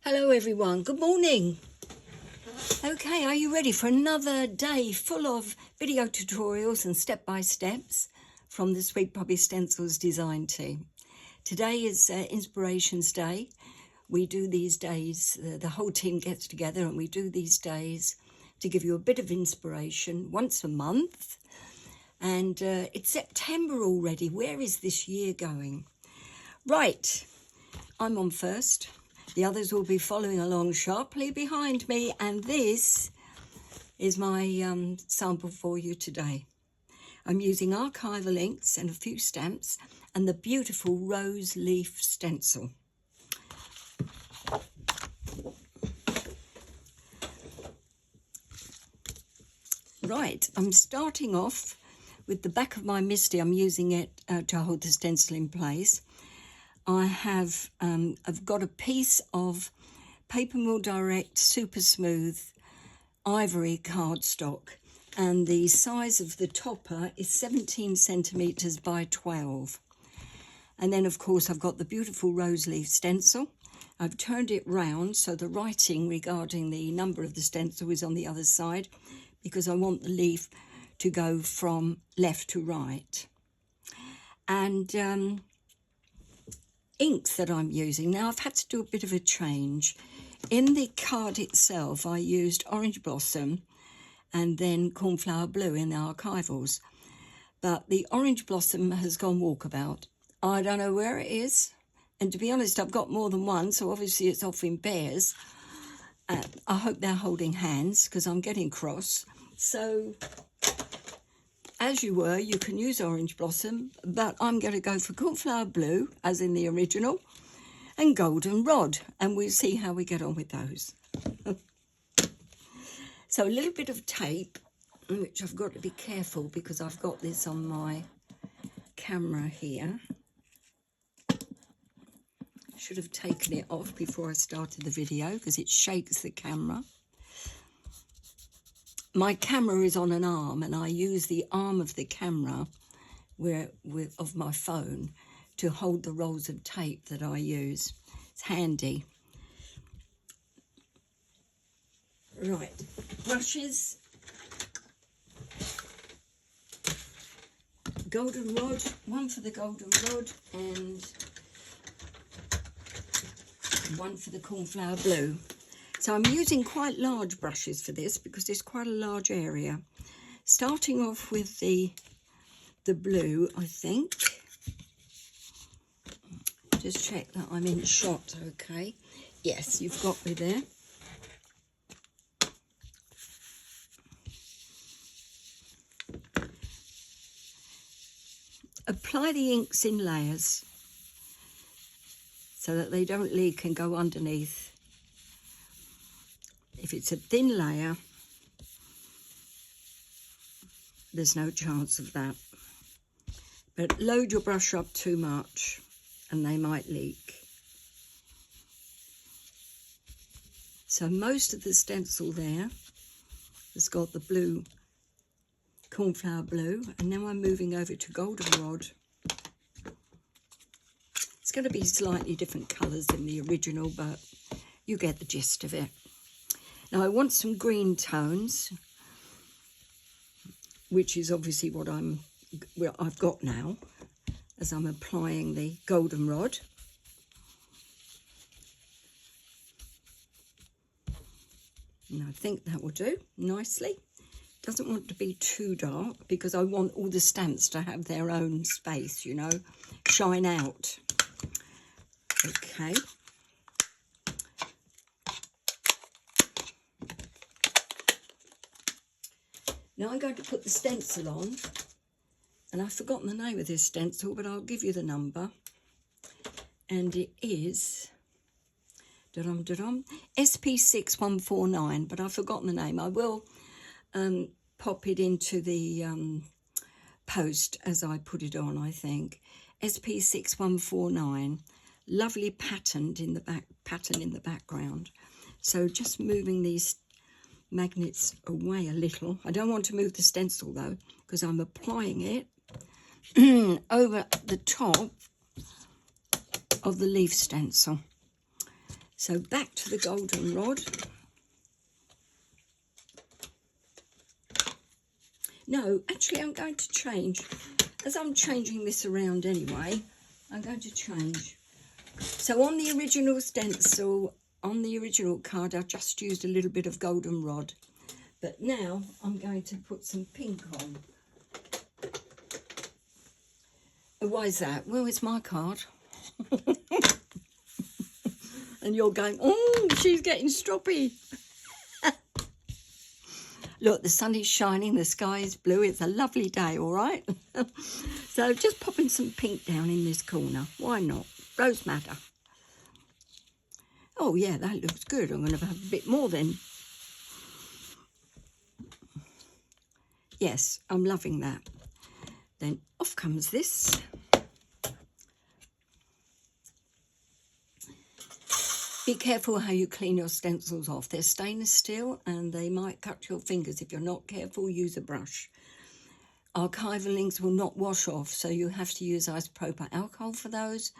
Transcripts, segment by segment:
Hello everyone, good morning. Okay, are you ready for another day full of video tutorials and step-by-steps from the Sweet Puppy Stencils design team? Today is Inspirations Day. We do these days, the whole team gets together and we do these days to give you a bit of inspiration once a month. And it's September already. Where is this year going? Right, I'm on first. The others will be following along sharply behind me, and this is my sample for you today. I'm using archival inks and a few stamps and the beautiful rose leaf stencil. Right, I'm starting off with the back of my Misty. I'm using it to hold the stencil in place. I've got a piece of Paper Mill Direct Super Smooth Ivory cardstock, and the size of the topper is 17 centimetres by 12. And then, of course, I've got the beautiful rose leaf stencil. I've turned it round so the writing regarding the number of the stencil is on the other side, because I want the leaf to go from left to right. And inks that I'm using. Now, I've had to do a bit of a change. In the card itself, I used Orange Blossom and then Cornflower Blue in the archivals. But the Orange Blossom has gone walkabout. I don't know where it is. And to be honest, I've got more than one, so obviously it's off in pairs. I hope they're holding hands because I'm getting cross. So, as you were, you can use Orange Blossom, but I'm going to go for Cornflower Blue, as in the original, and Golden Rod, and we'll see how we get on with those. So a little bit of tape, which I've got to be careful because I've got this on my camera here. Should have taken it off before I started the video because it shakes the camera. My camera is on an arm, and I use the arm of the camera of my phone to hold the rolls of tape that I use. It's handy. Right, brushes. Golden Rod, one for the Golden Rod and one for the Cornflower Blue. So I'm using quite large brushes for this because there's quite a large area. Starting off with the blue, I think. Just check that I'm in shot, okay. Yes, you've got me there. Apply the inks in layers so that they don't leak and go underneath. If it's a thin layer, there's no chance of that. But load your brush up too much and they might leak. So most of the stencil there has got the blue, Cornflower Blue, and now I'm moving over to Golden Rod. It's going to be slightly different colours than the original, but you get the gist of it. Now I want some green tones, which is obviously what I've got now as I'm applying the Golden Rod. And I think that will do nicely. Doesn't want to be too dark because I want all the stamps to have their own space, you know, shine out. Okay. Now I'm going to put the stencil on, and I've forgotten the name of this stencil, but I'll give you the number. And it is SP6149, but I've forgotten the name. I will pop it into the post as I put it on, I think. SP6149, lovely pattern in the background. So just moving these magnets away a little. I don't want to move the stencil though, because I'm applying it over the top of the leaf stencil. So back to the goldenrod. No, actually I'm going to change. As I'm changing this around anyway, I'm going to change. So on the original stencil, on the original card, I just used a little bit of goldenrod. But now I'm going to put some pink on. Why is that? Well, it's my card. And you're going, oh, she's getting stroppy. Look, the sun is shining, the sky is blue. It's a lovely day, all right? So just popping some pink down in this corner. Why not? Rose madder. Oh, yeah, that looks good. I'm going to have a bit more then. Yes, I'm loving that. Then off comes this. Be careful how you clean your stencils off. They're stainless steel and they might cut your fingers. If you're not careful, use a brush. Archival inks will not wash off, so you have to use isopropyl alcohol for those.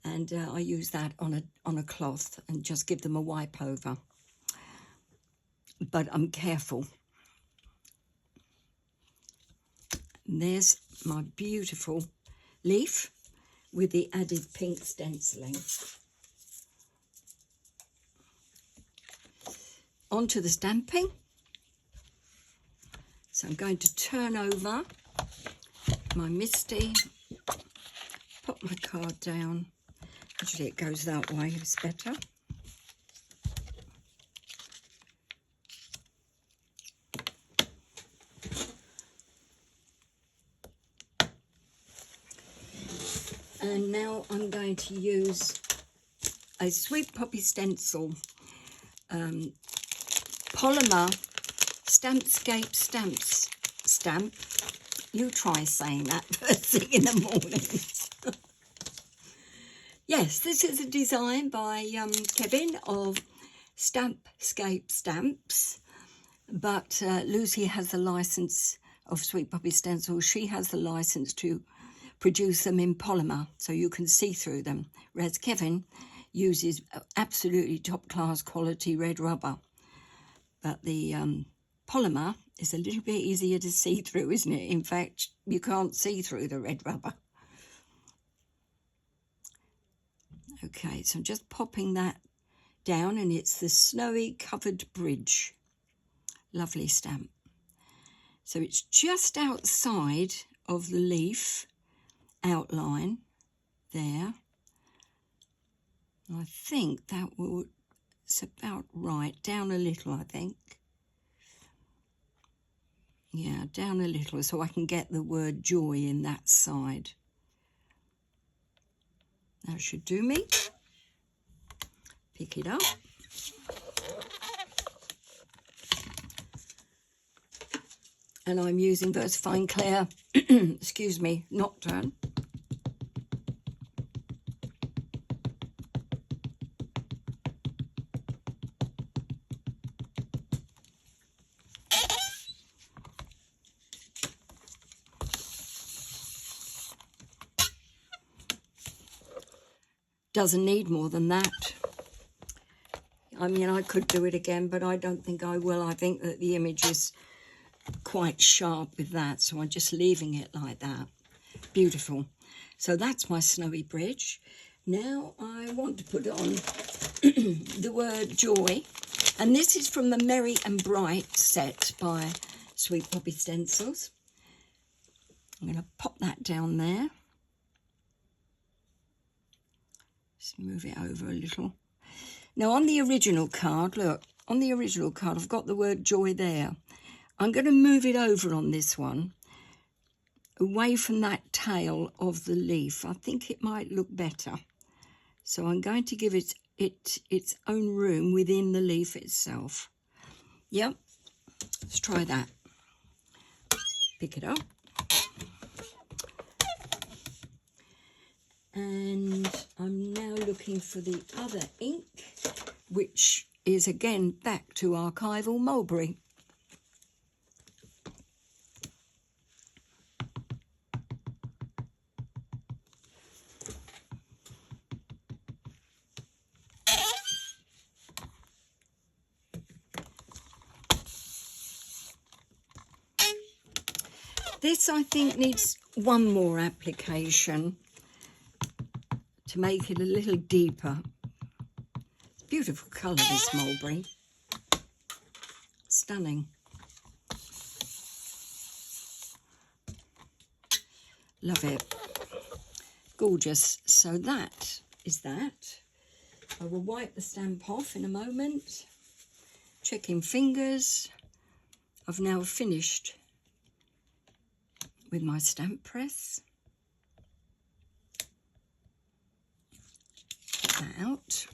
And I use that on a cloth and just give them a wipe over. But I'm careful. And there's my beautiful leaf with the added pink stenciling. Onto the stamping. So I'm going to turn over my Misty, pop my card down. Actually, it goes that way, it's better. And now I'm going to use a Sweet Poppy Stencil polymer Stampscape stamp. You try saying that first thing in the morning. Yes, this is a design by Kevin of Stampscape Stamps, but Lucy has the license of Sweet Poppy Stencils. She has the license to produce them in polymer, so you can see through them, whereas Kevin uses absolutely top-class quality red rubber. But the polymer is a little bit easier to see through, isn't it? In fact, you can't see through the red rubber. Okay, so I'm just popping that down, and it's the Snowy Covered Bridge. Lovely stamp. So it's just outside of the leaf outline there. I think that will, it's about right. Down a little, I think. Yeah, down a little so I can get the word joy in that side. That should do me. Pick it up. And I'm using VersaFine Claire, excuse me, Nocturne. Doesn't need more than that. I mean, I could do it again, but I don't think I will. I think that the image is quite sharp with that, so I'm just leaving it like that. Beautiful. So that's my snowy bridge. Now I want to put on the word joy, and this is from the Merry and Bright set by Sweet Poppy Stencils. I'm going to pop that down there. Just move it over a little. Now on the original card, look, on the original card I've got the word joy there. I'm going to move it over on this one, away from that tail of the leaf. I think it might look better. So I'm going to give it its own room within the leaf itself. Yep, let's try that. Pick it up. And I'm now looking for the other ink, which is again back to Archival Mulberry. This, I think, needs one more application to make it a little deeper. Beautiful colour, this mulberry. Stunning. Love it. Gorgeous. So that is that. I will wipe the stamp off in a moment. Checking fingers. I've now finished with my stamp press. Get that out.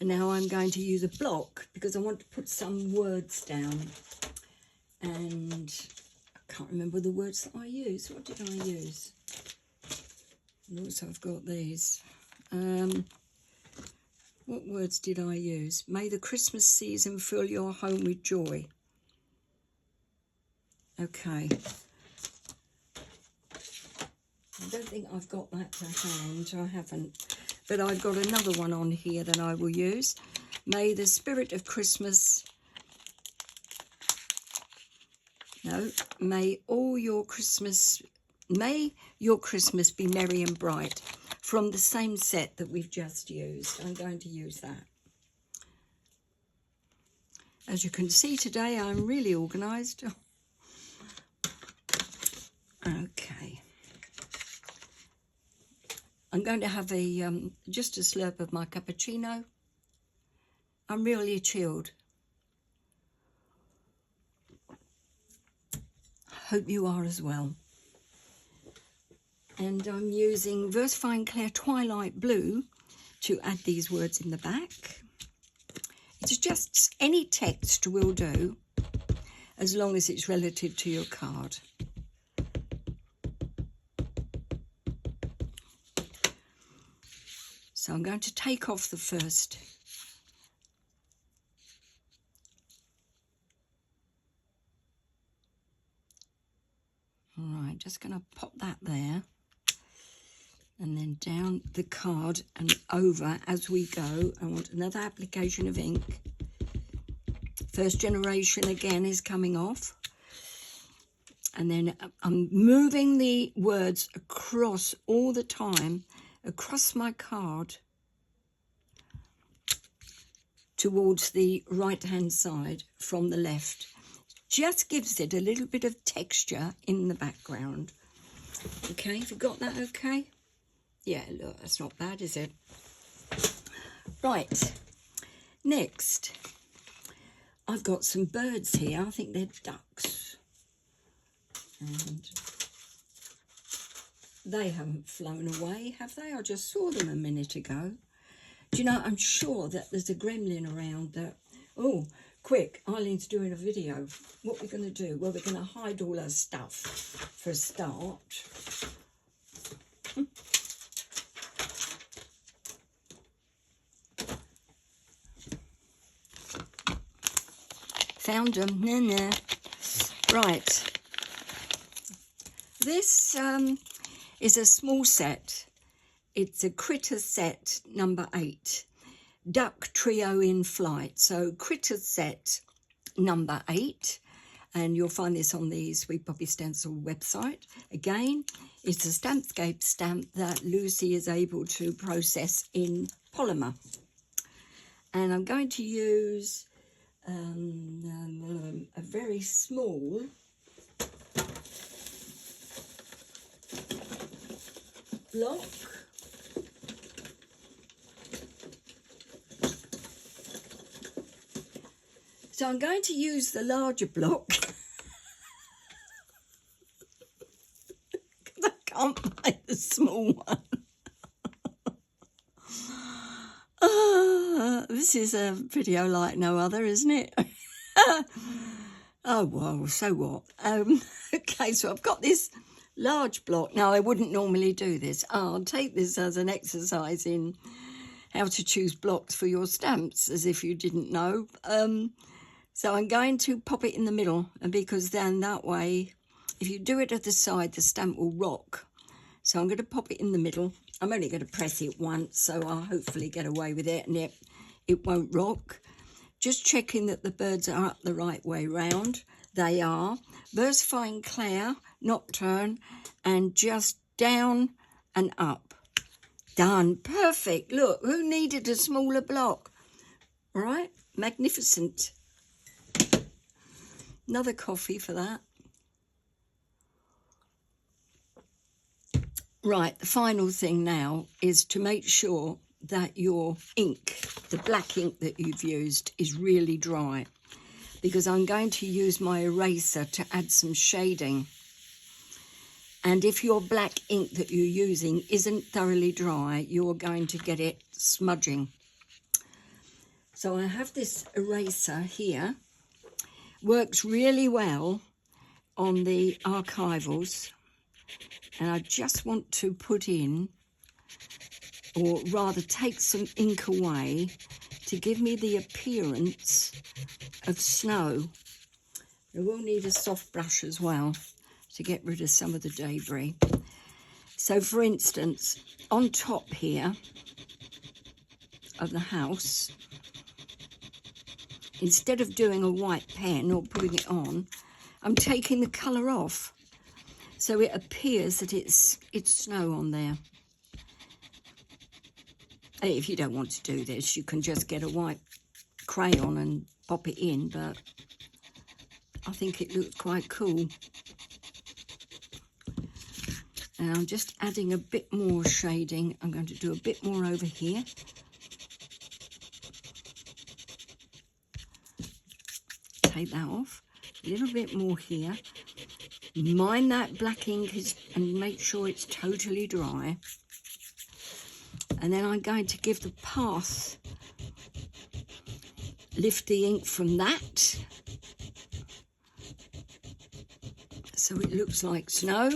And now I'm going to use a block because I want to put some words down. And I can't remember the words that I used. What did I use? And also I've got these. What words did I use? May the Christmas season fill your home with joy. Okay. I don't think I've got that to hand. I haven't. But I've got another one on here that I will use. May the spirit of Christmas... No. May your Christmas be merry and bright. From the same set that we've just used. I'm going to use that. As you can see today, I'm really organised. Okay. I'm going to have just a slurp of my cappuccino. I'm really chilled. Hope you are as well. And I'm using VersaFine Clair Twilight Blue to add these words in the back. It's just any text will do, as long as it's relative to your card. So I'm going to take off the first. All right, just going to pop that there. And then down the card and over as we go. I want another application of ink. First generation again is coming off. And then I'm moving the words across all the time, across my card towards the right-hand side from the left. Just gives it a little bit of texture in the background. Okay, have you got that okay? Yeah, look, that's not bad, is it? Right, next, I've got some birds here. I think they're ducks. And they haven't flown away, have they? I just saw them a minute ago. Do you know, I'm sure that there's a gremlin around that... Oh, quick, Eileen's doing a video. What we're going to do? Well, we're going to hide all our stuff for a start. Found them. Nah. Right. This is a small set. It's a critter set number 8. Duck Trio in Flight. So critter set number 8. And you'll find this on the Sweet Poppy Stencil website. Again, it's a Stampscape stamp that Lucy is able to process in polymer. And I'm going to use a very small block. So I'm going to use the larger block because I can't make the small one. This is a video like no other, isn't it? Oh, well, so what? Okay, so I've got this large block. Now, I wouldn't normally do this. I'll take this as an exercise in how to choose blocks for your stamps, as if you didn't know. So I'm going to pop it in the middle, and because then that way, if you do it at the side, the stamp will rock. So I'm going to pop it in the middle. I'm only going to press it once, so I'll hopefully get away with it and it won't rock. Just checking that the birds are up the right way round. They are. Versifying Claire, Nocturne, and just down and up. Done. Perfect. Look, who needed a smaller block? All right, magnificent. Another coffee for that. Right, the final thing now is to make sure that your ink, the black ink that you've used, is really dry, because I'm going to use my eraser to add some shading. And if your black ink that you're using isn't thoroughly dry, you're going to get it smudging. So I have this eraser here. Works really well on the archivals. And I just want to put in, or rather take some ink away to give me the appearance of snow. I will need a soft brush as well to get rid of some of the debris. So for instance, on top here of the house, instead of doing a white pen or putting it on, I'm taking the colour off. So it appears that it's snow on there. If you don't want to do this, you can just get a white crayon and pop it in, but I think it looks quite cool. And I'm just adding a bit more shading. I'm going to do a bit more over here. Take that off. A little bit more here. Mind that black ink and make sure it's totally dry. And then I'm going to give the path, lift the ink from that, so it looks like snow.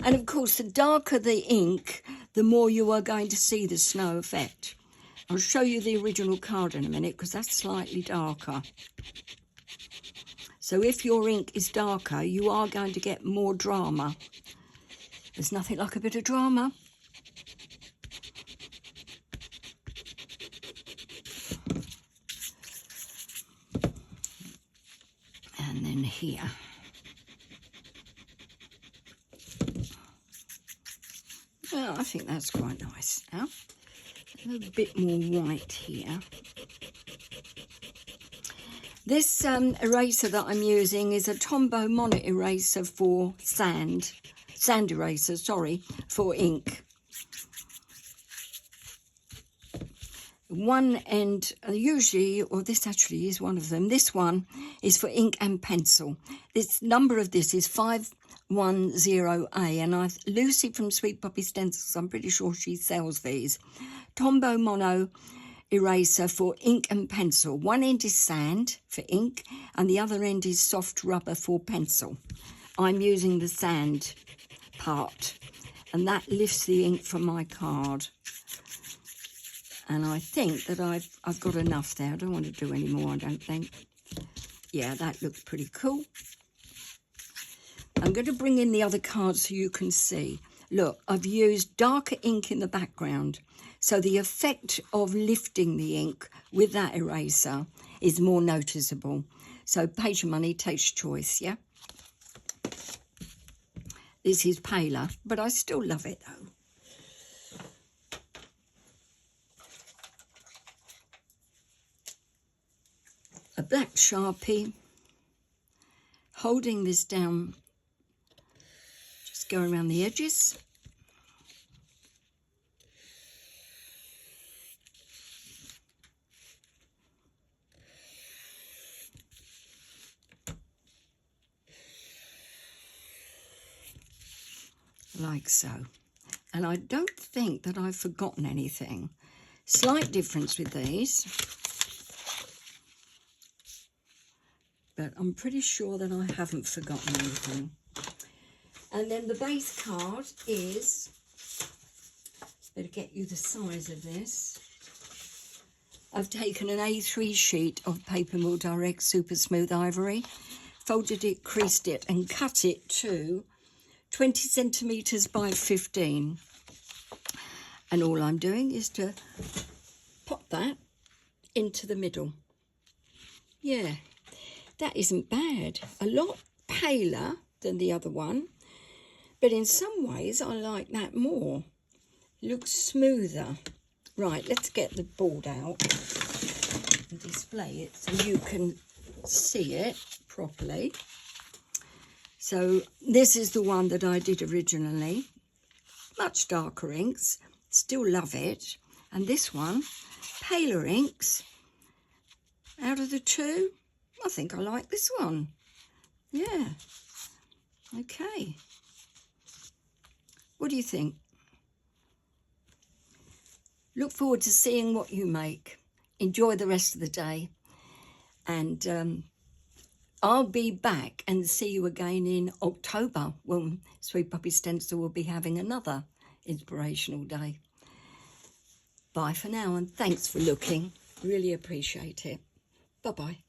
And of course, the darker the ink, the more you are going to see the snow effect. I'll show you the original card in a minute, because that's slightly darker. So if your ink is darker, you are going to get more drama. There's nothing like a bit of drama. And then here. Well, I think that's quite nice now. A little bit more white here. This eraser that I'm using is a Tombow Mono eraser for sand eraser, sorry, for ink. One end, usually, or this actually is one of them, this one is for ink and pencil. This number of this is 510A, and Lucy from Sweet Poppy Stencils, I'm pretty sure she sells these. Tombow Mono eraser for ink and pencil. One end is sand for ink and the other end is soft rubber for pencil. I'm using the sand part, and that lifts the ink from my card. And I think that I've got enough there. I don't want to do any more, I don't think. Yeah, that looks pretty cool. I'm going to bring in the other cards so you can see. Look, I've used darker ink in the background, so the effect of lifting the ink with that eraser is more noticeable. So pay your money, taste choice, yeah? This is paler, but I still love it though. A black Sharpie, holding this down, just go around the edges. Like so. And I don't think that I've forgotten anything. Slight difference with these, but I'm pretty sure that I haven't forgotten anything. And then the base card is, better get you the size of this. I've taken an A3 sheet of Paper Mill Direct Super Smooth Ivory, folded it, creased it and cut it to 20 centimetres by 15. And all I'm doing is to pop that into the middle. Yeah, that isn't bad. A lot paler than the other one, but in some ways I like that more. It looks smoother. Right, let's get the board out and display it so you can see it properly. So this is the one that I did originally. Much darker inks, still love it. And this one, paler inks. Out of the two, I think I like this one. Yeah. Okay. What do you think? Look forward to seeing what you make. Enjoy the rest of the day. And I'll be back and see you again in October when Sweet Puppy Stencil will be having another inspirational day. Bye for now, and thanks for looking. Really appreciate it. Bye-bye.